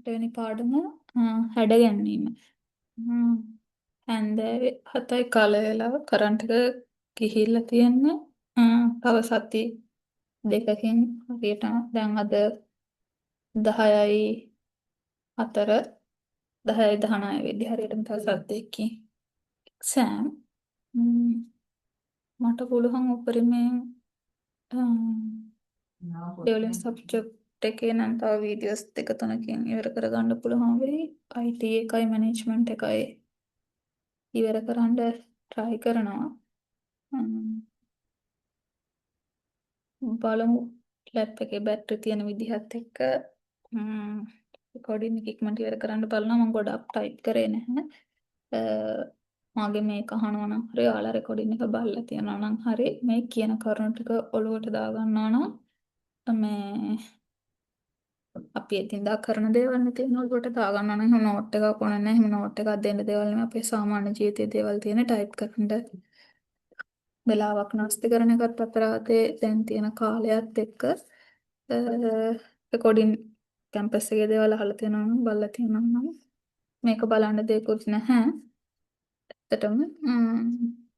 දෙවෙනි පාඩම හැඩ ගැන්වීම. හ්ම්. හැන්දෑවේ 7යි කාලය වෙලා කරන්ට් එක ගිහිල්ලා තියෙන්නේ. තව සති දෙකකින් හරියට දැන් අද 10යි 4 10යි 19 වෙද්දි හරියටම තව සති දෙකකින් එක්සෑම්. මට පුළුවන් උපරිමයෙන් ඩෙවලින් සබ්ජෙක්ට් එකේ නම් තව වීඩියෝස් දෙක තුනකින් ඉවර කරගන්න පුළුවන් වෙයි. IT එකයි මැනේජ්මන්ට් එකයි ඉවර කරන්න try කරනවා. බලමු ලැප් එකේ බැටරි තියෙන විදිහත් එක්ක රෙකෝඩින් එක ඉක්මනට ඉවර කරන්න බලනවා. මම ගොඩක් ටයිප් කරේ නැහැ. මගේ මේක අහනවා නම් හරි ඔයාලා රෙකෝඩින් එක බලලා තියනවා නම් හරි මේ කියන කරුණු ටික ඔලුවට දාගන්නවා නම් මේ අපි එදින්දා කරන දේවල් නේ තියෙන ඔලුවට දාගන්නවා නම් එහෙම නෝට් එකක් ඕන නැහැ. එහෙම නෝට් එකක් දෙන්න දේවල් නෙමෙයි අපේ සාමාන්‍ය ජීවිතයේ දේවල් තියෙන ටයිප් කරන්න වෙලාවක් නාස්ති කරන එකත් අපරාධේ දැන් තියෙන කාලයත් එක්ක රෙකෝඩින් කැම්පස් එකේ දේවල් අහලා තියෙනවා නම් බලලා තියෙනවා නම් මේක බලන්න දෙයක්වත් නැහැ. ඇත්තටම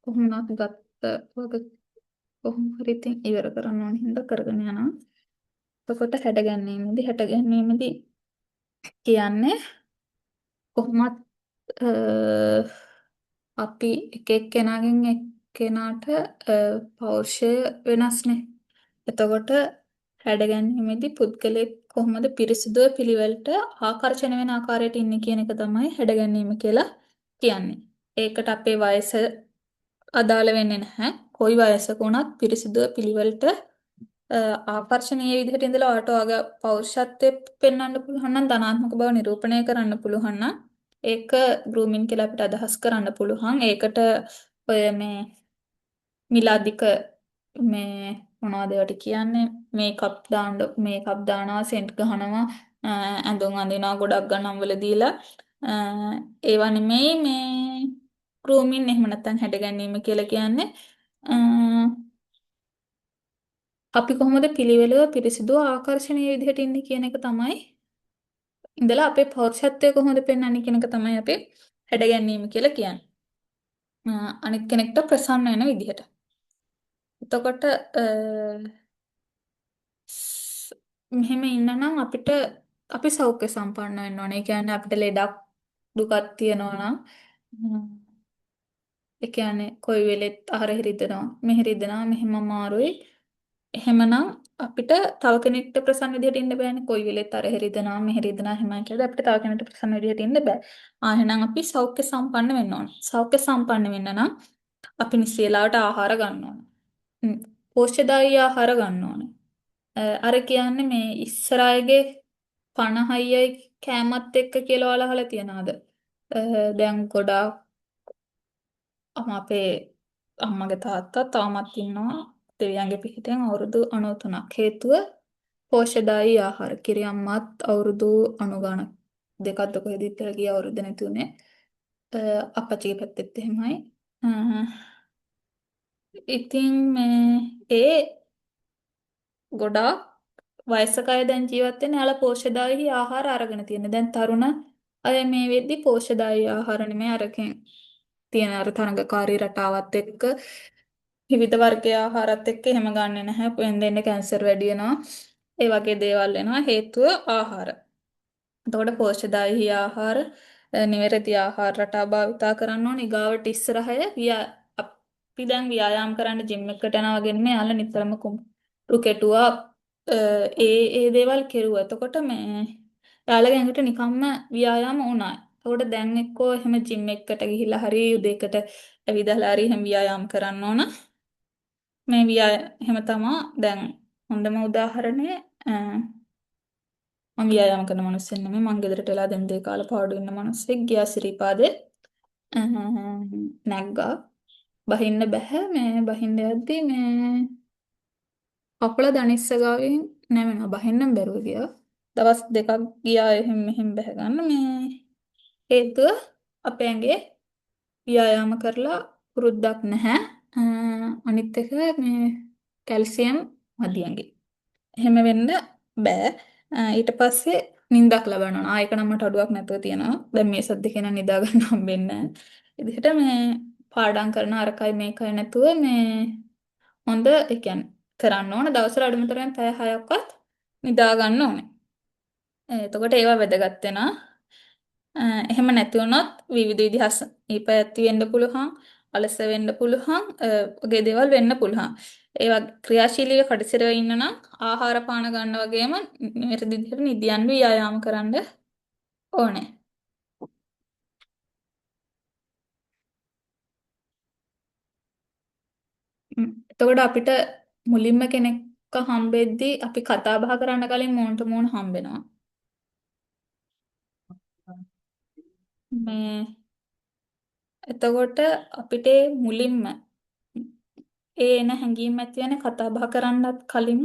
කොහොමවත් ගත්ත වගේ කොහොම හරි ඉතින් ඉවර කරන්න ඕන හින්දා කරගෙන යනවා. එතකොට හැඩ ගැන්වීමේදී කියන්නේ කොහොමත් අපි එක එක්කෙනාගෙන් එක්කෙනාට පෞරුෂය වෙනස්නේ. එතකොට හැඩගැන්වීමේදී පුද්ගලයෙක් කොහොමද පිරිසිදුව පිළිවෙලට ආකර්ෂණය වෙන ආකාරයට ඉන්නේ කියන එක තමයි හැඩගැන්වීම කියලා කියන්නේ. ඒකට අපේ වයස අදාළ වෙන්නේ නැහැ. කොයි වයසක වුණත් පිරිසිදුව පිළිවෙලට ආකර්ෂණීය විදිහට ඉඳලා ඔයාට ඔයාගේ පෞරුෂත්වය පෙන්වන්න පුළුවන් නම් ධනාත්මක බව නිරූපණය කරන්න පුළුවන් නම් ඒක ගෲමින් කියලා අපිට අදහස් කරන්න පුළුවන්. ඒකට ඔය මේ මිලාදික මේ මොනවද ඒවට කියන්නේ මේකප් දානවා සෙන්ට් ගහනවා ඇඳුම් අඳිනවා ගොඩක් ගණන් වල දීලා ඒවා නෙමෙයි මේ ගෲමින් එහෙම නැත්නම් හැඩ ගැනීම කියලා කියන්නේ අපි කොහොමද පිළිවෙලව පිරිසිදුව ආකර්ෂණීය විදිහට ඉන්නේ කියන එක තමයි ඉඳලා අපේ පෞරුෂත්වය කොහොමද පෙන්වන්නේ කියන එක තමයි අපි හැඩ ගැනීම කියලා කියන්නේ. අනිත් කෙනෙක්ට ප්‍රසන්න වෙන විදිහට. එතකොට මෙහෙම ඉන්නනම් අපි සෞඛ්‍ය සම්පන්න වෙන්න ඕනේ. ඒ කියන්නේ අපිට ලෙඩක් දුකක් තියෙනවා නම් ඒ කියන්නේ කොයි වෙලෙත් අහර හිරිදෙනවා මෙහෙම අමාරුයි. එහෙමනම් අපිට තව කෙනෙක්ට ප්‍රසන්න විදිහට ඉන්න බෑනේ. කොයි වෙලෙත් අර හිරිදෙනවා මෙහෙරිදෙනවා එහෙමයි කියලා අපිට තව කෙනෙක්ට ප්‍රසන්න විදිහට ඉන්න බෑ. එහෙනම් අපි සෞඛ්‍ය සම්පන්න වෙන්න ඕනේ. සෞඛ්‍ය සම්පන්න වෙන්න නම් අපි නිසි වේලාවට ආහාර ගන්න ඕනේ. පෝෂ්‍යදායී ආහාර ගන්න ඕනේ. අර කියන්නේ මේ ඉස්සර අයගේ 50යි කෑමත් එක්ක කියලා ඔයාලා අහලා තියනවාද? දැන් ගොඩාක් අපේ අම්මගේ තාත්තා තාමත් ඉන්නවා දෙවියන්ගේ පිහිටෙන් අවුරුදු 93ක්. හේතුව පෝෂ්‍යදායී ආහාර. කිරි අම්මත් අවුරුදු 90 ගණන් දෙකක්ද කොහෙද ඉතලා ගිය අවුරුද්ද නැති උනේ. අප්පච්චිගේ පැත්තෙත් එහෙමයි. ඉතින් ඒ ගොඩාක් වයසක අය දැන් ජීවත් වෙන්නේ යාලා පෝෂ්‍යදායී ආහාර අරගෙන තියෙන. දැන් තරුණ අය මේ වෙද්දි පෝෂ්‍යදායී ආහාර නෙමෙයි අරගෙන තියෙන අර තරඟකාරී රටාවත් එක්ක විවිධ වර්ගයේ ආහාරات එක්ක එහෙම ගන්නෙ නැහැ. වෙන කැන්සර් වැඩි වෙනවා. ඒ වගේ දේවල් වෙනවා හේතුව ආහාර. එතකොට පෝෂ්‍යදායී ආහාර නිවැරදි ආහාර රටා භාවිතා කරන්න ඕනේ. ඊගාවට ඉස්සරහය අපි දැන් ව්‍යායාම් කරන්න ජිම් එකකට යනවා වගේ නෙමෙයි. යාළුවා නිතරම කුම්ටු කෙටුවා ඒ දේවල් කෙරුවා. එතකොට මේ යාළුවගේ ඇඟට නිකම්ම ව්‍යායාම වුණා. එතකොට දැන් එක්කෝ එහෙම ජිම් එකකට ගිහිල්ලා හරි උදේකට ඇවිදලා හරි එහෙම ව්‍යායාම් කරන්න ඕන. එහෙම තමා දැන් හොඳම උදාහරණය මම ව්‍යායාම කරන මිනිස්සෙක් නෙමෙයි මං ගෙදරට වෙලා දැන් දෙක කාලේ පාඩු වෙන මිනිස්සෙක් ගියා සිරිපාදේ නැග්ගා බහින්න බෑ බහින්න යද්දි කකුල දනිස්ස ගාවින් නැවෙනවා බහින්නම් බැරුව ගියා දවස් දෙකක් ගියා එහෙම මෙහෙම බැහැ ගන්න හේතුව අපේ ඇඟේ ව්‍යායාම කරලා පුරුද්දක් නැහැ අනිත් එක කැල්සියම් මදි ඇඟේ එහෙම වෙන්න බෑ ඊට පස්සේ නිින්දක් ලබන්න ඕන. ඒක නම් මට අඩුවක් නැතුව තියෙනවා. දැන් මේ සද්ද කියන නිදා ගන්න හම්බෙන්නේ නැහැ. ඉදිහට මේ පාඩම් කරන අරකයි මේකයි නැතුව මේ හොඳ ඒ කියන්නේ කරන්න ඕන දවසට අඩුම තරමින් පැය 6ක්වත් නිදා ගන්න ඕනේ. එතකොට ඒවා වැදගත් වෙනවා. එහෙම නැති වුණොත් විවිධ විදිහ ඉපැත්ති වෙන්න පුළුවන්, අලස වෙන්න පුළුවන්, වගේ දේවල් වෙන්න පුළුවන්. ඒවා ක්‍රියාශීලීව කඩසිරව ඉන්න නම් ආහාර පාන ගන්න වගේම නිවැරදි විදිහට නිදියන් ව්‍යායාම කරන්න ඕනේ. එතකොට අපිට මුලින්ම කෙනෙක්ව හම්බෙද්දී අපි කතා බහ කරන්න කලින් මූණට මූණ හම්බෙනවා. මේ එතකොට අපිට මුලින්ම ඒ එන හැඟීම් ඇති වෙන කතා බහ කරන්නත් කලින්ම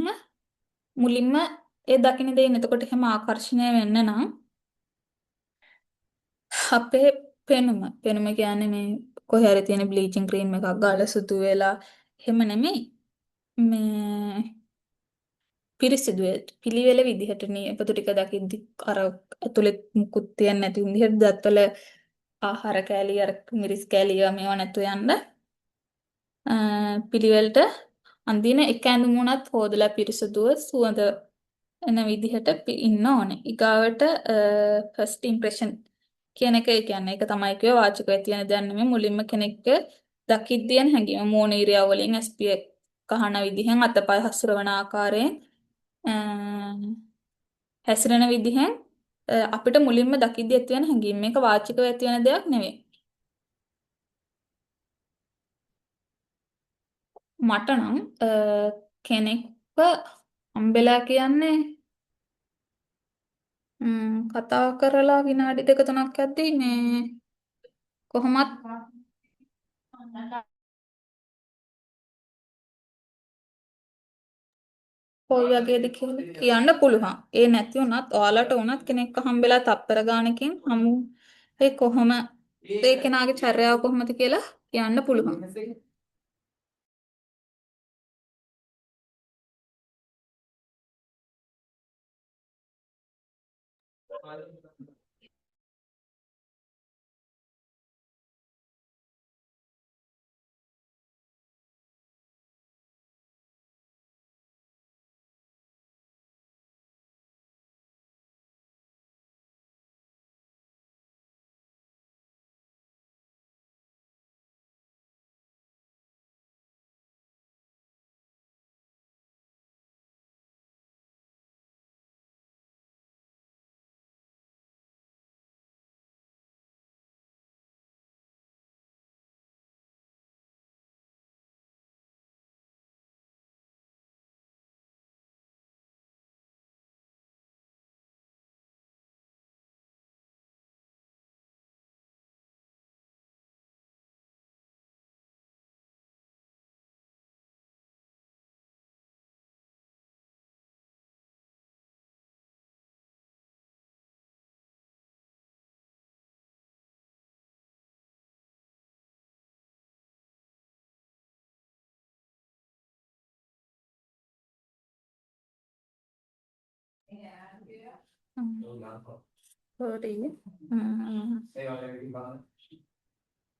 මුලින්ම ඒ දකින්න දෙයින් එතකොට එහෙම ආකර්ෂණය වෙන්න නම් අපේ පෙනුම කියන්නේ මේ කොහේ හරි තියෙන බ්ලීචින් ක්‍රීම් එකක් ගාලා සුදු වෙලා එහෙම නෙමෙයි මේ පිරිසිදු පිළිවෙල විදිහට නියපොතු ටික දකිද්දි අර ඇතුලේ මුකුත් තියන්නේ නැති විදිහට දත්වල ආහාර කැලිය අර මිරිස් කැලිය මේවා නැතු යන්න පිළිවෙලට අඳින එක ඇඳුම උනත් හොදලා පිරිසුදුව සුවඳ එන විදිහට ඉන්න ඕනේ. ඊගාවට ෆස්ට් ඉම්ප්‍රෙෂන් කියන එක ඒ කියන්නේ ඒක තමයි කිව්ව වාචිකව තියෙන දැන් නෙමෙයි මුලින්ම කෙනෙක්ට දකිද්දී යන හැඟීම මෝන ඉරියව් වලින් ස්පිය කහන විදිහෙන් අතපය හසුරවන ආකාරයෙන් අ, හැසිරෙන විදිහෙන් අපිට මුලින්ම දකිද්දී ඇති වෙන හැඟීම මේක වාචිකව ඇති වෙන දෙයක් නෙවෙයි. මට නම් කෙනෙක්ව හම්බෙලා කියන්නේ කතා කරලා විනාඩි දෙක තුනක් යද්දී මේ කොහොමත් කොයි වගේද කියලා කියන්න පුළුවන්. ඒ නැති වුණත් ඔයාලට වුණත් කෙනෙක්ව හම්බෙලා තප්පර ගානකින් හමු ඒ කොහොම ඒ කෙනාගේ චර්යාව කොහොමද කියලා කියන්න පුළුවන්. හරි.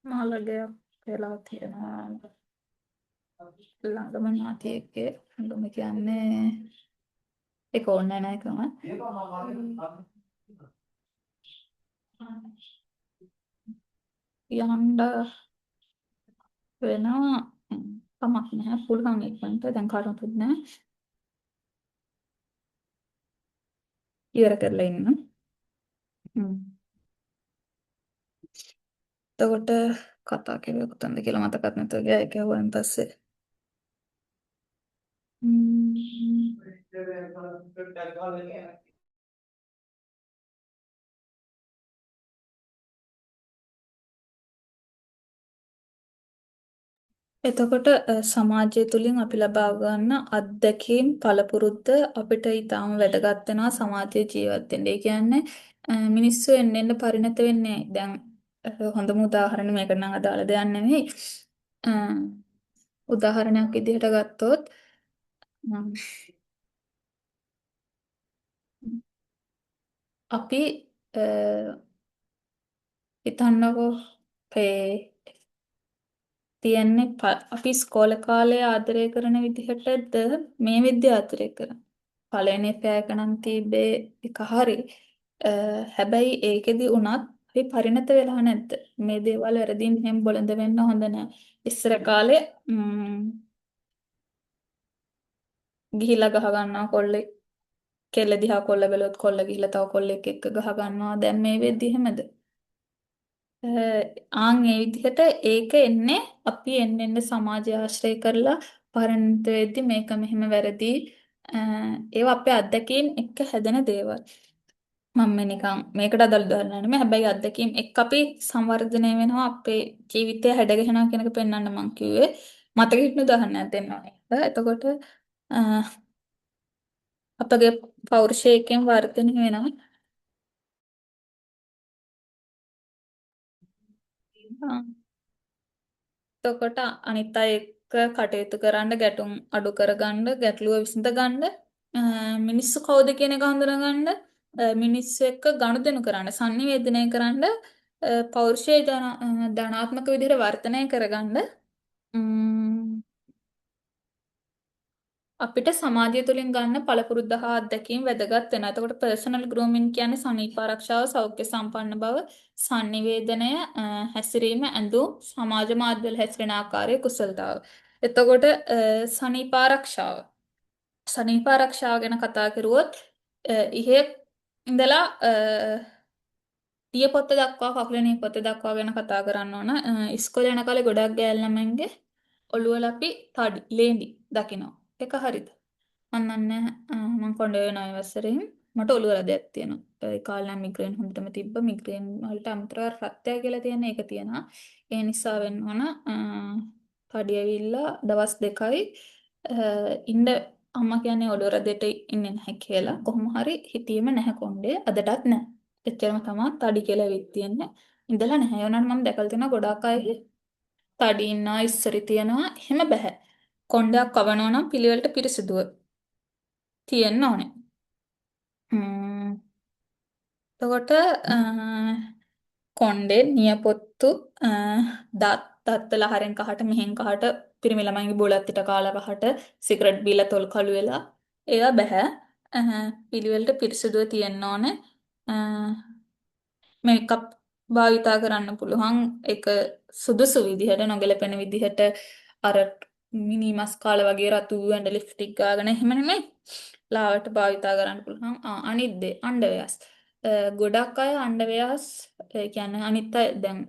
මාළගේ වෙලා තියෙනවා ළඟම නාතියෙක්ගේ ළඟම කියන්නේ ඒක ඕනේ නැහැ එකම යන්න වෙනවා කමක් නැහැ පුළුවන් ඉක්මනට දැන් කාටවත් නැහැ ඉවර කරලා ඉන්න. එතකොට කතා කෙරුවේ කොතනද කියලා මතකත් නැතුව ගියා ඒක හොයන් පස්සේ. ම්ම්. එතකොට සමාජය තුළින් අපි ලබා ගන්න අත්දැකීම් පළපුරුද්ද අපිට ඊටාම වැදගත් වෙනවා සමාජයේ ජීවත් වෙන්න. ඒ කියන්නේ මිනිස්සු එන්න එන්න පරිණත වෙන්නේ දැන් හොඳම උදාහරණ මේකට නම් අදාළ දෙයක් නෙවෙයි. අ, උදාහරණයක් විදිහට ගත්තොත් මම අපි හිතන්නකෝ අපේ තියෙන්නේ අපි ඉස්කෝලේ කාලේ ආදරය කරන විදිහටද මේ විද්‍යාව ආදරය කරන්නේ. පළවෙනි පැයක නම් තිබ්බේ එක හරි. හැබැයි ඒකෙදි උනත් අපි පරිණත වෙලා නැද්ද? මේ දේවල් වැරදින් එහෙම බොළඳ වෙන්න හොඳ නැහැ. ඉස්සර කාලේ ගිහිලා ගහ ගන්නවා කොල්ලෙක් කෙල්ල දිහා කොල්ල බැලුවොත් කොල්ල ගිහිලා තව කොල්ලෙක් එක්ක ගහ ගන්නවා. දැන් මේ වෙද්දි එහෙමද? ආන් ඒ විදිහට ඒක එන්නේ අපි එන්න එන්න සමාජය ආශ්‍රය කරලා පරිණත වෙද්දි මේක මෙහෙම වැරදි. ඒවා අපේ අත්දැකීම් එක්ක හැදෙන දේවල්. මම මේ නිකන් මේකට අදාළ උදාහරණයක් නෙමෙයි. හැබැයි අත්දැකීම් එක්ක අපි සංවර්ධනය වෙනවා අපේ ජීවිතය හැඩගැහෙනවා කියන එක පෙන්වන්න මම කිව්වේ. මතක හිටින උදාහරණයක් දෙන්න ඕනේ. එතකොට අපගේ පෞරුෂයකින් වර්ධනය වෙනවා. එතකොට අනිත් අය එක්ක කටයුතු කරන්න ගැටුම් අඩු කරගන්න ගැටලුව විසඳගන්න මිනිස්සු කවුද කියන එක හඳුනගන්න මිනිස්සු එක්ක ගනුදෙනු කරන්න සංනිවේදනය කරන්න පෞරුෂය ධනාත්මක විදිහට වර්ධනය කරගන්න ම්, අපිට සමාජය තුළින් ගන්න පළපුරුද්ද හා අත්දැකීම් වැදගත් වෙනවා. එතකොට පර්සනල් ගෲමින් කියන්නේ සනීප ආරක්ෂාව, සෞඛ්‍ය සම්පන්න බව, sannivedanaya, හැසිරීම, ඇඳුම්, සමාජ මාධ්‍යවල හැසිරෙන ආකාරයේ කුසලතාව. එතකොට සනීප ආරක්ෂාව. සනීප ආරක්ෂාව ගැන කතා කරුවොත් ඉහේ ඉඳලා දියපොත්ත දක්වා කකුලේ නියපොත්ත දක්වා ගැන කතා කරන්න ඕන. ඉස්කෝලේ යන කාලේ ගොඩක් ගෑල් ළමයින්ගේ ඔළුවල අපි තඩි ලේන්ඩි දකිනවා. ඒක හරිද? අන්නන්න මං කොණ්ඩේ වෙන අය වසරෙන් මට ඔළුව රදයක් තියෙනවා. ඒ කාලේ නම් මිග්‍රේන් හොඳටම තිබ්බ මිග්‍රේන් වලට අමතරව රක්තය කියලා තියෙන එක තියෙනවා. ඒ නිසා වෙන්න තඩි ඇවිල්ලා දවස් දෙකයි ඉන්න අම්මා කියන්නේ ඔළුව රදයට ඉන්නේ නැහැ කියලා. කොහොම හරි හිතීම නැහැ කොණ්ඩේ අදටත් නැහැ. එච්චරම තමයි තඩි කියලා ඇවිත් තියෙන්නේ. ඉඳලා නැහැ. ඒ වුණාට මම දැකලා තියෙනවා ගොඩාක් අය තඩි ඉන්නවා ඉස්සරි තියනවා. එහෙම බෑ. කොණ්ඩයක් කවනවා නම් පිළිවෙලට පිරිසිදුව තියෙන්න ඕනේ. එතකොට කොණ්ඩේ නියපොත්තු දත්වල හරෙන් කහට මෙහෙන් කහට පිරිමි ළමයින්ගේ බෝලත් පිට කාලා කහට සිගරට් බීලා තොල් කළු වෙලා ඒවා බෑ. පිළිවෙලට පිරිසිදුව තියෙන්න ඕනේ. මේකප් භාවිතා කරන්න පුළුවන් ඒක සුදුසු විදිහට නොගැලපෙන විදිහට අර මිනිමස් කාලා වගේ රතු ඇඳ ලිප්ස්ටික් ගාගෙන එහෙම නෙමෙයි ලාවට භාවිතා කරන්න පුළුවන් අනිත් දේ අන්ඩර්වෙයර්ස් ගොඩක් අය අන්ඩර්වෙයර්ස් ඒ කියන්නේ අනිත් අය දැන්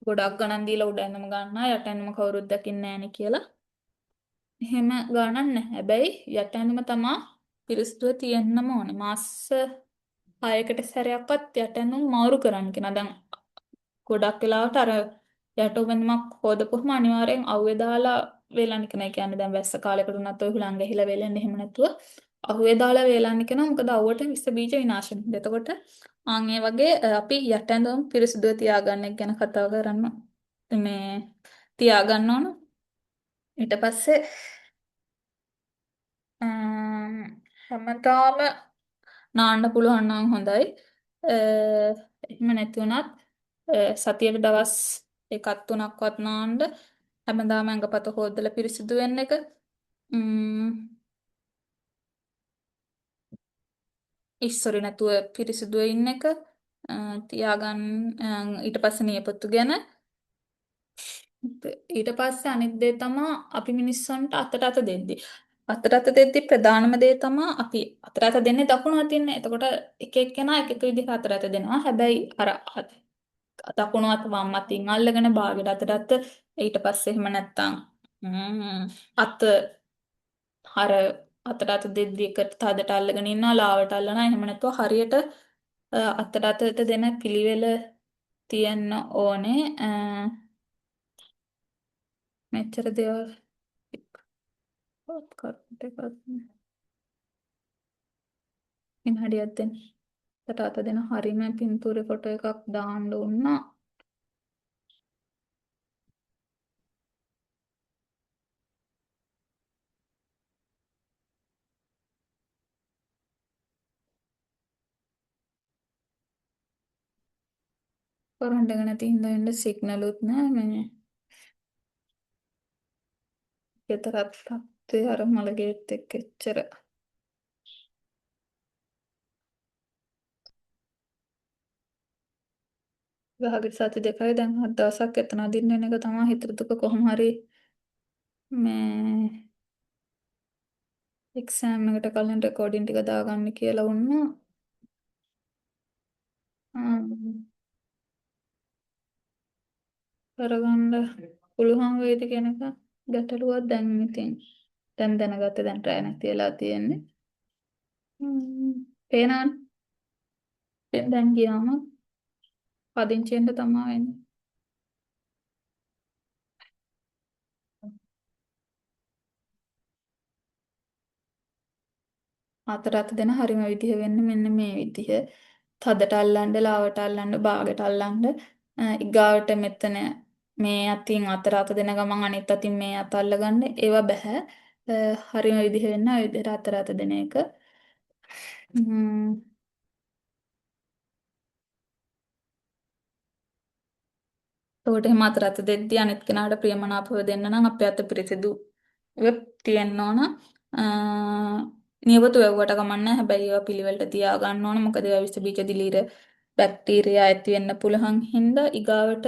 ගොඩක් ගණන් දීලා උඩ ඇඳුම ගන්නවා යට ඇඳුම කවුරුත් දකින්නේ නැහෙනි කියලා එහෙම ගණන් නැහැ හැබැයි යට ඇඳුම තමා පිරිසිදුව තියෙන්නම ඕනේ මාස 6කට සැරයක්වත් යට ඇඳුම් මාරු කරන්න කියන දැන් ගොඩක් වෙලාවට අර යටුබැඳුමක් හොදපුවම අනිවාර්යෙන් අවුවේ දාලා වේලන්න කෙනා. ඒ කියන්නේ දැන් වැස්ස කාලයකට උනත් ඔය හුලං ගහිලා වේලෙන්නේ එහෙම නැතුව අවුවේ දාලා වේලන්න කෙනා. මොකද අවුවට විස බීජ විනාශ වෙනවා. එතකොට ආන් ඒ වගේ අපි යට ඇඳුම් පිරිසිදුව තියාගන්න එක ගැන කතා කරන්න මේ තියාගන්න ඕන. ඊට පස්සේ හැමදාම නාන්න පුළුවන් නම් හොඳයි. එහෙම නැති වුණත් සතියට දවස් එකක් තුනක්වත් නාන්න හැමදාම ඇඟපත හොදලා පිරිසිදු වෙන්න එක. ම්ම්, ඉස්සරි නැතුව පිරිසිදුව ඉන්න එක. තියාගන්න ඊට පස්සේ නියපොත්තු ගැන ඊට පස්සේ අනිත් දේ තමා අපි මිනිස්සුන්ට අතට අත දෙද්දි. අතට අත දෙද්දි ප්‍රධානම දේ තමා අපි අතට අත දෙන්නේ දකුණු අතින්. එතකොට එක එක්කෙනා එක එක විදිහට අතට අත දෙනවා. හැබැයි අර දකුණු අත වම් අතින් අල්ලගෙන බාගෙට අතට අත ඊට පස්සේ එහෙම නැත්තම් අත අර අතට අත දෙද්දි එකට තදට අල්ලගෙන ඉන්නවා ලාවට අල්ලනවා. එහෙම නැතුව හරියට අතට අතට දෙන පිළිවෙල තියෙන්න ඕනේ. මෙච්චර දේවල් කරුට විනාඩියක් දෙන්න. අතට අත දෙන හරියම පින්තූරේ ෆොටෝ එකක් දාන්න උන්නා. කරන්ට් එක නැති හින්දා එන්න සිග්නලුත් නෑ මේ ගෙදරත් තත්ත්වය අර මළගෙත් එක්ක එච්චර ගහගෙන සති දෙකයි දැන් 7 දවසක් එතන අදින්න එන එක තමයි හිතට දුක කොහොම හරි මේ එක්සෑම් එකට කලින් රෙකෝඩින් ටික දාගන්න කියලා වුණා. කරගන්න පුළුවන් වේද කියන එක ගැටලුවක් දැන් ඉතින් දැන් දැනගත්තේ දැන් try නැති වෙලා තියෙන්නේ. පේනවනේ. දැන් ගියාම පදිංචිෙන්ද තමයි වෙන්නේ. අතරත් දෙන හරිම විදිහ වෙන්න මෙන්න මේ විදිහ. තදට අල්ලන්න, ලාවට අල්ලන්න, බාගට අල්ලන්න. ඊගාවට මෙතන මේ අතින් අතර අත දෙන ගමන් අනිත් අතින් මේ අත අල්ලගන්න. ඒවා බෑ. හරිම විදිහ වෙන්න ඔය විදිහට අතර අත දෙන එක. ම්ම්. එතකොට එහෙම අතර අත දෙද්දී අනිත් කෙනාට ප්‍රියමනාපව දෙන්න නම් අපේ අත පිරිසිදු වෙබ් තියෙන්න ඕන. නියපොතු වැව්වට කමන්නේ හැබැයි ඒවා පිළිවෙලට තියා ගන්න ඕන මොකද ඒවා විස බීජ දිලීර බැක්ටීරියා ඇති වෙන්න පුළුවන් හින්දා ඊගාවට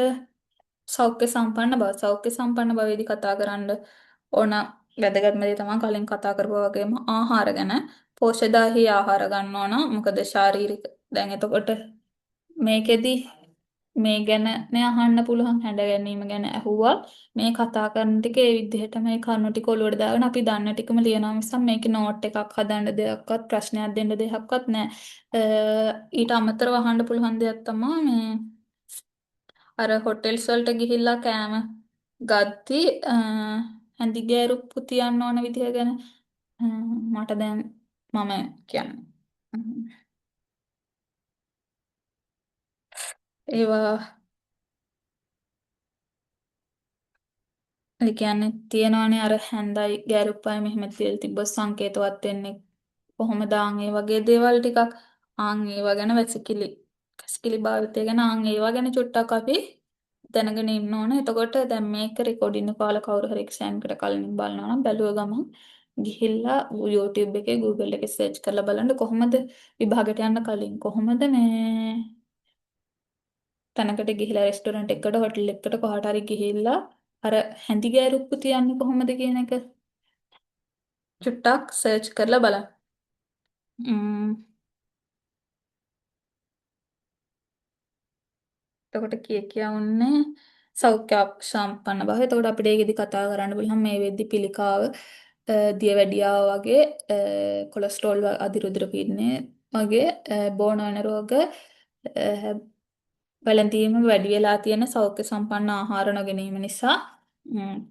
සෞඛ්‍ය සම්පන්න භවයේදී කතා කරන්න ඕන වැදගත්ම දේ තමයි කලින් කතා කරපුවා වගේම ආහාර ගැන පෝෂ්‍යදායී ආහාර ගන්න ඕන මොකද ශාරීරික දැන් එතකොට මේකෙදි මේ ගැන නේ අහන්න පුළුවන් හැඩ ගැනීම ගැන ඇහුවා මේ කතා කරන ටික ඒ විදිහට මේ කරුණු ටික ඔලුවට දාගෙන අපි දන්න ටිකම ලියනවා මිසක් මේකේ නෝට් එකක් හදන්න දෙයක්වත් ප්‍රශ්නයක් දෙන්න දෙයක්වත් නැහැ. ඊට අමතරව අහන්න පුළුවන් දෙයක් තමයි මේ අර හොටෙල්ස් වලට ගිහිල්ලා කෑම ගද්දි හැඳිගෑරුප්පු තියන්න ඕන විදිහ ගැන මට දැන් මම කියන්නේ. ඒවා ඒ කියන්නේ තියනවානේ අර හැන්දයි ගෑරුප්පයි මෙහෙම තියලා තිබ්බ සංකේතවත් වෙන්නේ කොහොමද ඒ වගේ දේවල් ටිකක් ඒවා ගැන වැසිකිලි භාවිතය ගැන ඒවා ගැන චුට්ටක් අපි දැනගෙන ඉන්න ඕන. එතකොට දැන් මේක රෙකෝඩින් එක කාලා කවුරු හරි එක්සෑම් එකට කලින් බලනවා නම් බැලුව ගමන් ගිහිල්ලා YouTube එකේ Google එකේ සර්ච් කරලා බලන්න කොහොමද විභාගයට යන්න කලින් කොහොමද මේ තැනකට ගිහිලා රෙස්ටෝරන්ට් එකකට හොටෙල් එකකට කොහාට හරි ගිහිල්ලා අර හැඳි ගෑරුප්පු තියන්නේ කොහොමද කියන එක චුට්ටක් සර්ච් කරලා බලන්න. ම්ම්. එතකොට කියවන්නේ සෞඛ්‍ය සම්පන්න බව. එතකොට අපිට ඒකෙදි කතා කරන්න පුළුවන් මේ වෙද්දි පිළිකාව, දියවැඩියාව වගේ, කොලෙස්ටරෝල් අධිරුධිර පීඩනය වගේ බෝන වෙන රෝග වැළඳීම වැඩි වෙලා තියෙන සෞඛ්‍ය සම්පන්න ආහාර නොගැනීම නිසා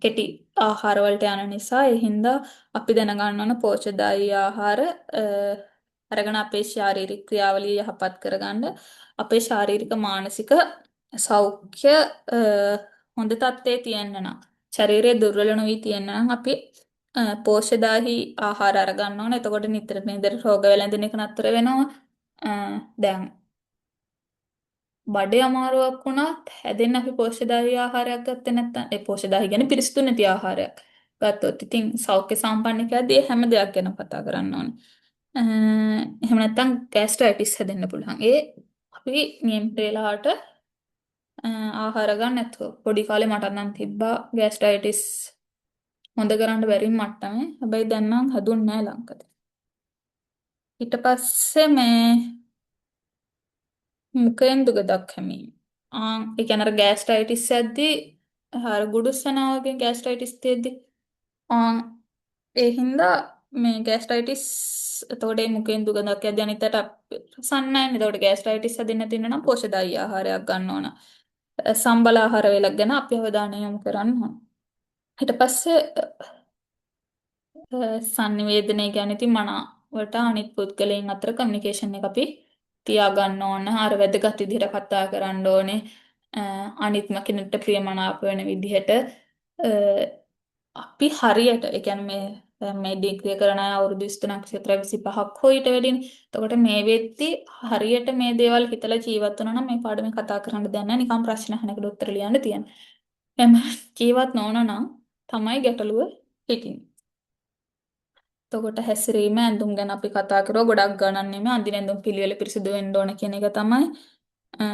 කෙටි ආහාර වලට යන නිසා ඒ හින්දා අපි දැනගන්න ඕන පෝෂ්‍යදායී ආහාර අරගෙන අපේ ශාරීරික ක්‍රියාවලිය යහපත් කරගන්න අපේ ශාරීරික මානසික සෞඛ්‍ය හොඳ තත්ත්වයේ තියෙන්න නම් ශරීරය දුර්වල නොවි තියෙන්න නම් අපි පෝෂ්‍යදායී ආහාර අරගන්න ඕන. එතකොට නිතර නිතර රෝග වැළඳෙන එක නතර වෙනවා. දැන් බඩේ අමාරුවක් වුණත් හැදෙන්න අපි පෝෂ්‍යදායී ආහාරයක් ගත්තේ නැත්නම් ඒ පෝෂ්‍යදායී කියන්නේ පිරිසිදු නැති ආහාරයක් ගත්තොත් ඉතින් සෞඛ්‍ය සම්පන්න කියද්දී හැම දෙයක් ගැන කතා කරන්න ඕනේ. එහෙම නැත්නම් ગેස්ට්‍රයිටිස් හැදෙන්න පුළුවන්. ඒ අපි නියමිත වෙලාවට ආහාර ගන්න නැතුව පොඩි කාලේ මට නම් තිබ්බා ગેස්ට්‍රයිටිස් හොඳ කරන්න බැරි මට්ටමේ. හැබැයි දැන් නම් හැදුන්නේ නැහැ ලංකේ. ඊට පස්සේ මේ මුකෙන් දුගදක් හැමීම. ඒ කියන්නේ අර ગેස්ට්‍රයිටිස් ඇද්දි අර ගුඩුස්සනවා වගේ ગેස්ට්‍රයිටිස් තියෙද්දි ඒ හින්දා මේ ગેස්ට්‍රයිටිස් එතකොට ඒ මුකෙන් දුගඳක් ඇද්දි අනිතට සන්නයිනේ. එතකොට ગેස්ට්‍රයිටිස් හැදෙන්න තියෙන නම් පෝෂ්‍යදායී ආහාරයක් ගන්න ඕන. සම්බල ආහාර වේලක් ගැන අපි අවධානය යොමු කරන්න ඕන. ඊට පස්සේ sannivedanaya කියන්නේ ඉතින් මනාවට අනිත් පුද්ගලයන් අතර කමියුනිකේෂන් එක අපි තියාගන්න ඕන. අර වැදගත් විදිහට කතා කරන්න ඕනේ. අනිත්ම කෙනෙක්ට ප්‍රියමනාප වෙන විදිහට අපි හරියට ඒ කියන්නේ මේ දැන් මේ ඩිග්‍රිය කරන අය අවුරුදු 23ක් විතර 25ක් හෝ ඊට වැඩිනේ. එතකොට මේ වෙද්දි හරියට මේ දේවල් හිතලා ජීවත් වුණා නම් මේ පාඩමේ කතා කරන්න දෙයක් නැහැ. නිකන් ප්‍රශ්න අහන එකට උත්තර ලියන්න තියෙනවා. එම ජීවත් නොවන නම් තමයි ගැටලුව හිටින්නේ. එතකොට හැසිරීම ඇඳුම් ගැන අපි කතා කරුවා ගොඩක් ගණන් නෙමෙයි අඳින ඇඳුම් පිළිවෙල පිරිසිදු වෙන්න ඕන කියන එක තමයි. අ,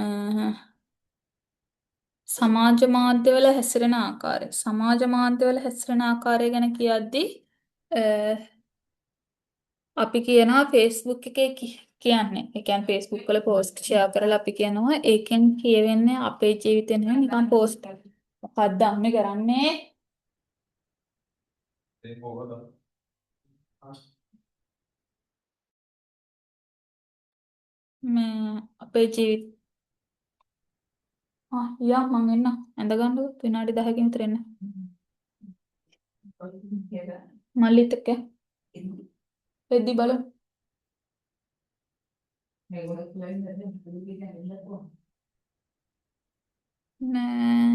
සමාජ මාධ්‍යවල හැසිරෙන ආකාරය. සමාජ මාධ්‍යවල හැසිරෙන ආකාරය ගැන කියද්දී අපි කියනවා Facebook එකේ කියන්නේ. ඒ කියන්නේ Facebook වල පෝස්ට් ෂෙයා කරලා අපි කියනවා ඒකෙන් කියවෙන්නේ අපේ ජීවිතේ නෙවෙයි නිකන් පෝස්ට්. මොකක්ද අම්මේ කරන්නේ? මේ අපේ ජීවිත යා මං එන්න ඇඳ ගන්නකො විනාඩි 10කින් විතර එන්න. මල්ලිත් එක්ක වෙද්දි බලමු. නෑ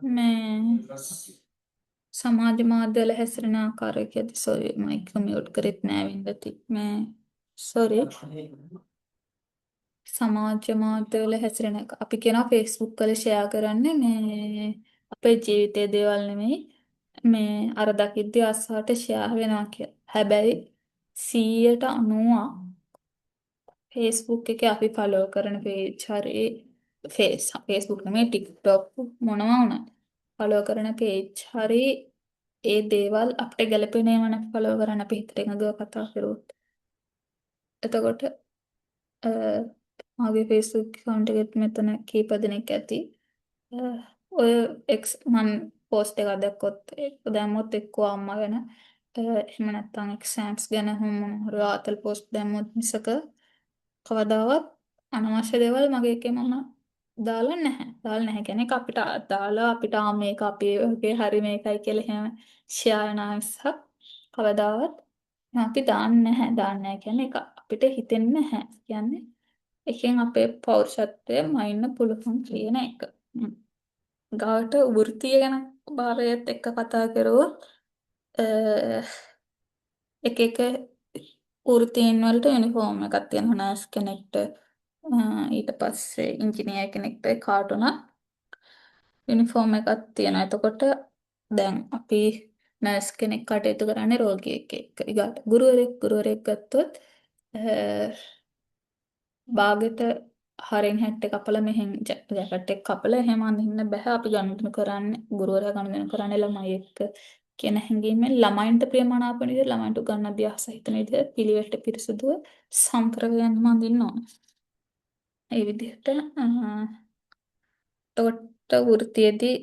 මේ සමාජ මාධ්‍යවල හැසිරෙන ආකාරය කියද්දි සෝරි මයික් මියුට් කරෙත් නෑ වින්දති මේ සෝරි සමාජ මාධ්‍යවල හැසිරෙන එක අපි කියනවා Facebook වල ෂෙයා කරන්නේ මේ අපේ ජීවිතයේ දේවල් නෙමෙයි මේ අර දකිද්දි අස්සාට ෂෙයා වෙනවා කියලා. හැබැයි 190ක් Facebook එකේ අපි ෆලෝ කරන පේජ් හරි Facebook නෙමෙයි TikTok මොනවා වුණත් ෆලෝ කරන පේජ් හරි ඒ දේවල් අපිට ගැලපෙන ඒවා නම් ෆලෝ කරන්න අපි හිතට එකඟව කතා කරුවොත්. එතකොට මගේ Facebook account එකෙත් මෙතන කීප දෙනෙක් ඇති. ඔය මම පෝස්ට් එකක් දැක්කොත් ඒක දැම්මොත් එක්කෝ අම්මා ගැන එහෙම නැත්නම් එක්සෑම්ස් ගැන හරි ආතල් පෝස්ට් දැම්මොත් මිසක කවදාවත් අනවශ්‍ය දේවල් මගේ එකේ මම දාලා නැහැ. දාලා නැහැ කියන්නේ ඒක අපිට දාලා අපිට මේක අපේ වගේ හරි මේකයි කියලා එහෙම ෂෙයා වෙනා මිසක් කවදාවත් අපි දාන්නේ නැහැ. දාන්නේ නැහැ කියන්නේ ඒක අපිට හිතෙන්නේ නැහැ. කියන්නේ එකෙන් අපේ පෞරුෂත්වය මයින්න පුළුවන් කියන එක. ගාවට වෘත්තිය ගැන භාවයත් එක්ක කතා කරුවොත් එක එක වෘත්තීන් වලට යුනිෆෝම් එකක් තියෙනවා නර්ස් කෙනෙක්ට ඊට පස්සේ ඉංජිනේර් කෙනෙක්ට කාට උනත් යුනිෆෝම් එකක් තියෙනවා. එතකොට දැන් අපි නර්ස් කෙනෙක් කටයුතු කරන්නේ රෝගියෙක් එක්ක. ඊගාට ගුරුවරයෙක් ගත්තොත් බාගෙට හරෙන් හැට්ට කපලා මෙහෙන් ජැකට් එක කපලා එහෙම අඳින්න බෑ. අපි ගනුදෙනු කරන්නේ ගුරුවරයා ගනුදෙනු කරන්නේ ළමයි එක්ක කියන හැඟීමෙන් ළමයින්ට ප්‍රියමනාප වෙන විදිහට ළමයින්ට උගන්වන්න අභ්‍යාස හිතන විදිහට පිළිවෙලට පිරිසුදුව සම්ප්‍රදායන්ම අඳින්න ඕන. ඒ විදිහට එතකොට වෘත්තියේදී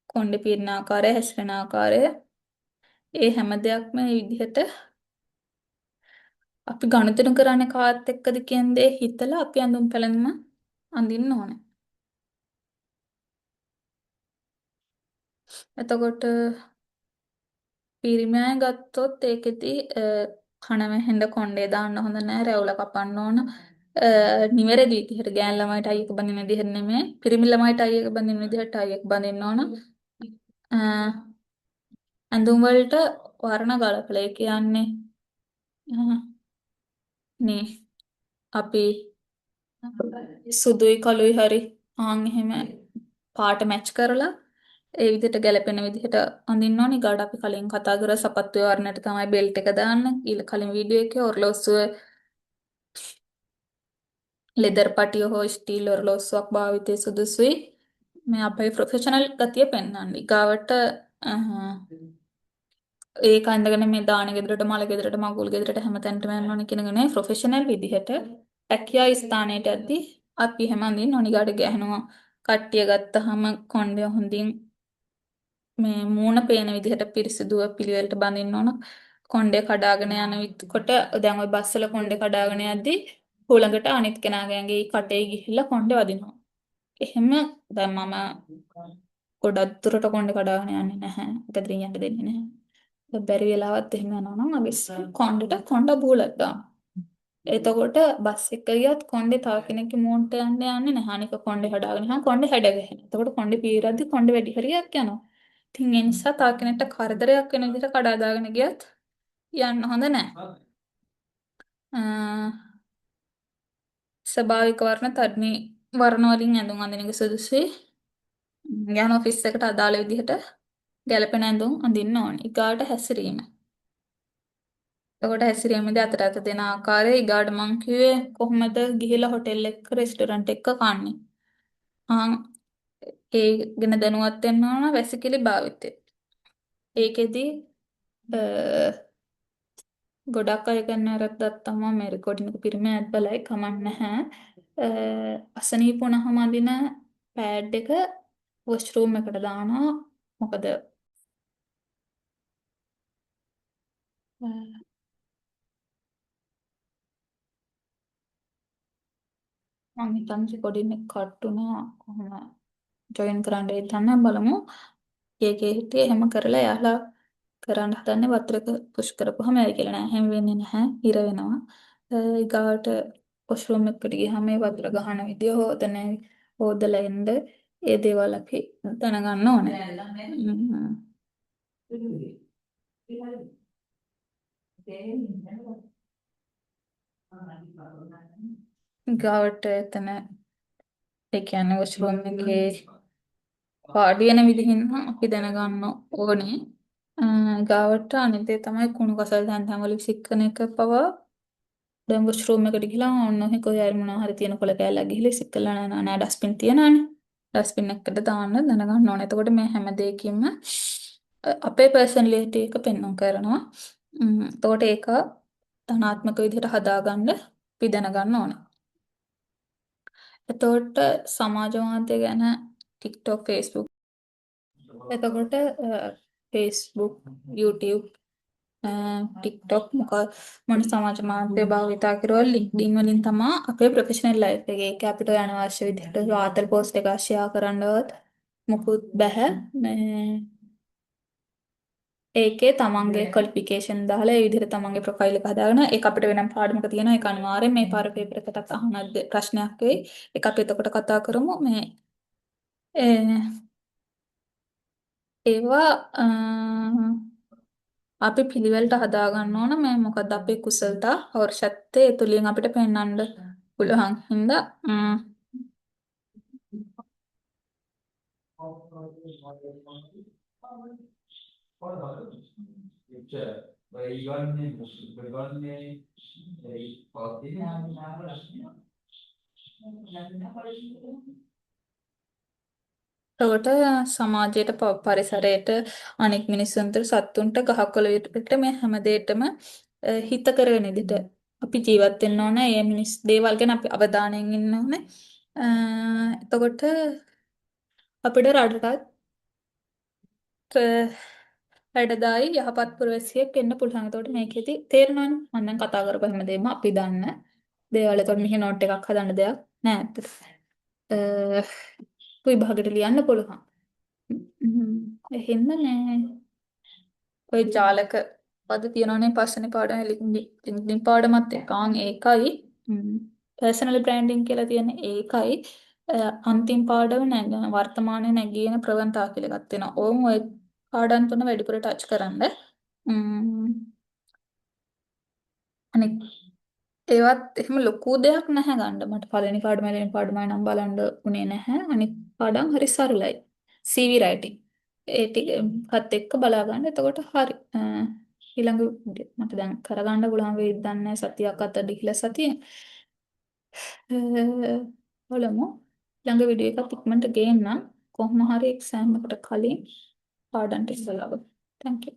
කොණ්ඩේ පීරන ආකාරය හැසිරෙන ආකාරය ඒ හැම දෙයක්ම මේ විදිහට අපි ගනුදෙනු කරන්නේ කාත් එක්කද කියන දේ හිතලා අපි අඳුම් පැළඳුම අඳින්න ඕනේ. එතකොට පිරිමි අය ගත්තොත් ඒකෙදි කන වැහෙන්න කොණ්ඩේ දාන්න හොඳ නැහැ රැවුල කපන්න ඕන. නිවැරදි විදිහට ගෑන් ළමයිට අය එක බඳින විදිහට නෙමෙයි පිරිමි ළමයිට අය එක බඳින විදිහට අය එක බඳින්න ඕන. ඇඳුම් වලට වර්ණ ගලපලා ඒ කියන්නේ නේ අපි සුදුයි කළුයි හරි එහෙම පාට මැච් කරලා ඒ විදිහට ගැලපෙන විදිහට අඳින්න ඕනි. ඊගාට අපි කලින් කතා කරා සපත්තුවේ වර්ණයට තමයි බෙල්ට් එක දාන්න. කලින් වීඩියෝ එකේ ඔරලෝසුව ලෙදර් පටිය හෝ ස්ටීල් ඔරලෝසුවක් භාවිතය සුදුසුයි. මේ අපේ ප්‍රොෆෙෂනල් ගතිය පෙන්වන්න. ඊගාවට ඒක අඳගෙන මේ දාන ගෙදරට මල ගෙදරට මගුල් ගෙදරට හැමතැනටම යන්න ඕනේ කියන එක නේ ප්‍රොෆෙෂනල් විදිහට රැකියා ස්ථානයට යද්දී අපි හැම අඳින්න ඕනි. ඊගාට ගෑනුවා කට්ටිය ගත්තාම කොණ්ඩේ හොඳින් මේ මූණ පේන විදිහට පිරිසිදුව පිළිවෙලට බඳින්න ඕන. කොණ්ඩේ කඩාගෙන යන කොට දැන් ওই බස්සල කොණ්ඩේ කඩාගෙන යද්දී හුළඟට අනිත් කෙනාගේ ඇඟේ කටේ ගිහිල්ලා කොණ්ඩේ වදිනවා. එහෙම දැන් මම ගොඩක් දුරට කොණ්ඩේ කඩාගෙන යන්නේ නැහැ. ගෙදරින් යන්න දෙන්නේ නැහැ. බැරි වෙලාවත් එහෙම යනවා නම් අපි කොණ්ඩේට කොණ්ඩ බූලක් දානවා. එතකොට බස් එක ගියත් කොණ්ඩේ තව කෙනෙක්ගේ මූන්ට යන්න යන්නේ නැහැ. අනික කොණ්ඩේ හදාගෙන යනවා කොණ්ඩේ හැඩ ගැහෙන. එතකොට කොණ්ඩේ පීරද්දි කොණ්ඩේ වැඩි හරියක් යනවා. ඉතින් ඒ නිසා තව කෙනෙක්ට කරදරයක් වෙන විදිහට කඩා දාගෙන ගියත් යන්න හොඳ නැහැ. ස්වභාවික වර්ණ තරුණී වර්ණ වලින් ඇඳුම් අඳින එක සුදුසුයි. යන ඔෆිස් එකට අදාළ විදිහට ගැළපෙන ඇඳුම් අඳින්න ඕනේ. ඊගාට හැසිරීම. එතකොට හැසිරීමේදී අතට අත දෙන ආකාරය ඊගාට මං කිව්වේ කොහොමද ගිහිලා හොටෙල් එකක රෙස්ටෝරන්ට් එකක කන්නේ. ආන් ඒ ගැන දැනුවත් වෙන්න ඕන වැසිකිලි භාවිතය. ඒකෙදි ගොඩක් අය ගන්න වැරද්දක් තමයි මේ රෙකෝඩින් එක පිරිමි ඇත් බලයි කමක් නැහැ. අසනීප වුණාම අඳින පෑඩ් එක වොෂ්රූම් එකට දානවා. මොකද මම හිතන්නේ රෙකෝඩින් එක කට් වුණා කොහොම ජොයින් කරන්න ඉතින් බලමු. ඒකේ හිටියේ එහෙම කරලා එයාලා කරන්න හදන්නේ වතුරක පුෂ් කරපුවාම ඇයි කියලා නෑ. හැම වෙන්නේ නැහැ. හිර වෙනවා. ඊගාට වොෂ්රූම් එකට ගියාම මේ වතුර ගහන විදිය හොදලා එන්න ඒ දේවල් අපි දැනගන්න ඕනේ. ඊගාට එතන ඒ කියන්නේ වොෂ්රූම් එකේ පාඩි වෙන විදිහින් අපි දැනගන්න ඕනේ. ගාවට අනිත් දේ තමයි කුණු කසල් තැන් තැන් වල විසිකන එක පවා දැන් වොෂ්රූම් එකට ගිහලා ඔන්න ඔහේ කොහේ හරි මොනවා හරි තියෙන කොළ කෑල්ලක් ගිහලා සිකලා නෑ ඩස්බින් තියනවානේ. ඩස්බින් එකකට දාන්න දැනගන්න ඕනේ. එතකොට මේ හැම දෙයකින්ම අපේ පර්සනැලිටි එක පෙන්වන්න කරනවා. එතකොට ඒක ධනාත්මක විදිහට හදාගන්න අපි දැනගන්න ඕනේ. එතකොට සමාජ මාධ්‍ය ගැන TikTok, Facebook එතකොට Facebook, YouTube, TikTok මොන සමාජ මාධ්‍ය භාවිතා කරවල LinkedIn වලින් තමයි අපේ ප්‍රොෆෙෂනල් ලයිෆ් එක ඒක අපිට අනවශ්‍ය විදිහට ආතල් පෝස්ට් එකක් ෂෙයා කරන්නවත් මුකුත් බෑ. ඒකේ තමන්ගේ ක්වොලිෆිකේෂන් දාලා ඒ විදිහට තමන්ගේ ප්‍රොෆයිල් එක හදාගෙන ඒක අපිට වෙනම පාඩමක තියෙනවා. ඒක අනිවාර්යෙන් මේ පාර පේපර් එකකට අහන ප්‍රශ්නයක් වෙයි. ඒක අපි එතකොට කතා කරමු. මේ ඒවා අපි පිළිවෙලට හදාගන්න ඕන මේ මොකද අපේ කුසලතා පෞරුෂත්වයේ ඒ තුලින් අපිට පෙන්වන්න පුළුවන් හින්දා එතකොට සමාජයට පරිසරයට අනෙක් මිනිස්සුන්ට සත්තුන්ට ගහකොළ විතරට මේ හැම දෙයකම හිත කරගෙන ඉදිට අපි ජීවත් වෙන්න ඕනේ. මේ මිනිස් දේවල් ගැන අපි අවධානයෙන් ඉන්න ඕනේ. එතකොට අපිට රටටත් වැඩදායි යහපත් පුරවැසියෙක් වෙන්න පුළුවන්. එතකොට මේකෙදි තේරෙනවනේ මම දැන් කතා කරපු හැම දෙයක්ම අපි දන්න දේවල්. එතකොට මෙහි නෝට් එකක් හදන්න දෙයක් නෑ ඇත්තට. විභාගෙට ලියන්න පුළුවන්. එහෙනම් නෑ ඔය ජාලක පද තියෙනවනේ පස්වෙනි පාඩම ලින්ක්ඩින් පාඩමත් එක්ක ඒකයි පර්සනල් බ්‍රෑන්ඩින් කියලා තියෙන ඒකයි අන්තිම පාඩම වර්තමානයේ නැගින ප්‍රවණතා කියලා එකක් තියෙනවා. ඕම් ඔය පාඩම් තුන වැඩිපුර ටච් කරන්න. අනිත් ඒවත් එහෙම ලොකු දෙයක් නැහැ ගන්න. මට පළවෙනි පාඩමයි නම් බලන්න උනේ නැහැ. අනිත් පාඩම් හරි සරලයි. CV writing. ඒ ටිකත් එක්ක බලා ගන්න. එතකොට හරි. ඊළඟ මට දැන් කරගන්න පුළුවන් වෙයිද දන්නේ සතියක් අතර ගිහිලා සතිය. බලමු. ළඟ වීඩියෝ එකක් ඉක්මනට ගේන්නම්. කොහොම හරි එක්සෑම් එකට කලින් පාඩම් ටික බලන්න. Thank you.